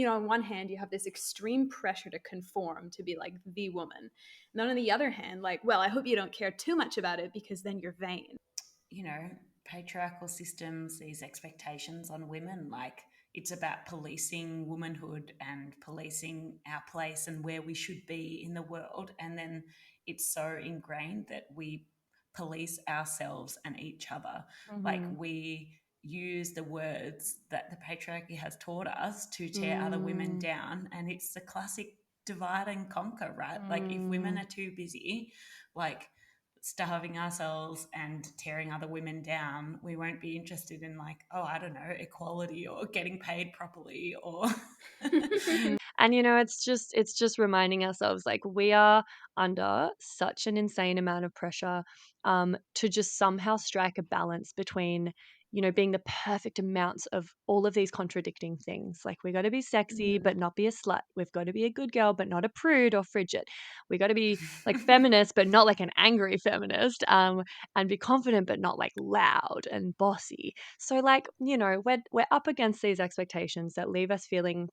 on one hand, you have this extreme pressure to conform, to be like the woman. And then on the other hand, like, well, I hope you don't care too much about it because then you're vain. Patriarchal systems, these expectations on women, like it's about policing womanhood and policing our place and where we should be in the world. And then it's so ingrained that we police ourselves and each other. Like we use the words that the patriarchy has taught us to tear other women down. And it's the classic divide and conquer, right? Like if women are too busy, like starving ourselves and tearing other women down, we won't be interested in like, oh, I don't know, equality or getting paid properly or And it's just reminding ourselves like we are under such an insane amount of pressure to just somehow strike a balance between being the perfect amounts of all of these contradicting things. Like we got to be sexy but not be a slut. We've got to be a good girl but not a prude or frigid. We got to be like feminist but not like an angry feminist. And be confident but not like loud and bossy. So like we're up against these expectations that leave us feeling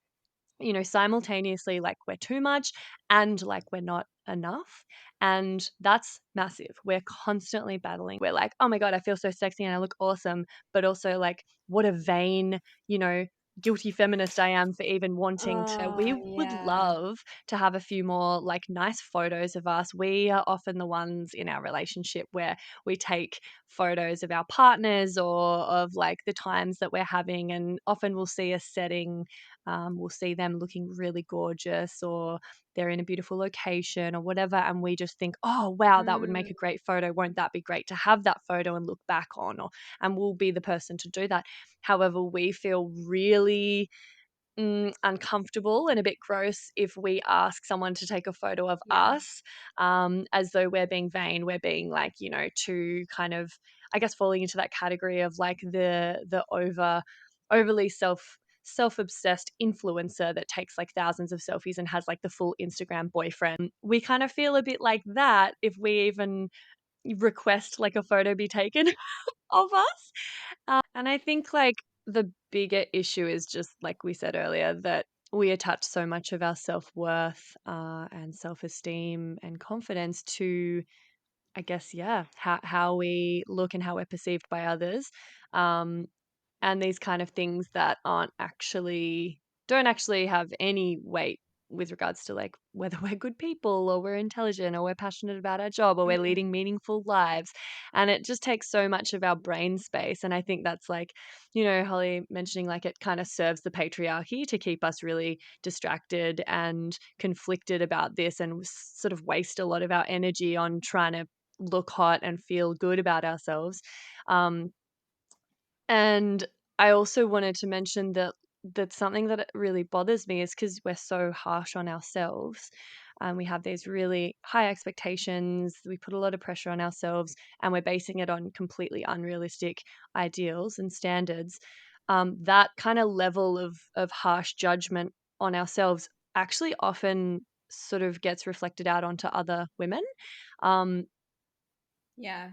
simultaneously like we're too much and like we're not enough. And that's massive. We're constantly battling. We're like, oh my God, I feel so sexy and I look awesome. But also, like, what a vain, you know, guilty feminist I am for even wanting to. We would Yeah. love to have a few more like nice photos of us. We are often the ones in our relationship where we take photos of our partners or of like the times that we're having. And often we'll see a setting, we'll see them looking really gorgeous or they're in a beautiful location or whatever. And we just think, oh, wow, that would make a great photo. Won't that be great to have that photo and look back on? And we'll be the person to do that. However, we feel really uncomfortable and a bit gross if we ask someone to take a photo of Yeah. us, as though we're being vain. We're being like, too kind of, I guess, falling into that category of like the overly self-obsessed influencer that takes like thousands of selfies and has like the full Instagram boyfriend. We kind of feel a bit like that if we even request like a photo be taken of us. And I think like the bigger issue is just like we said earlier that we attach so much of our self-worth and self-esteem and confidence to, I guess, yeah, how we look and how we're perceived by others. Um, and these kind of things that don't actually have any weight with regards to like whether we're good people or we're intelligent or we're passionate about our job or we're leading meaningful lives. And it just takes so much of our brain space. And I think that's like, Holly mentioning like it kind of serves the patriarchy to keep us really distracted and conflicted about this and sort of waste a lot of our energy on trying to look hot and feel good about ourselves. Um, and I also wanted to mention that something that really bothers me is because we're so harsh on ourselves. We have these really high expectations. We put a lot of pressure on ourselves, and we're basing it on completely unrealistic ideals and standards. That kind of level of harsh judgment on ourselves actually often sort of gets reflected out onto other women. Um, Yeah.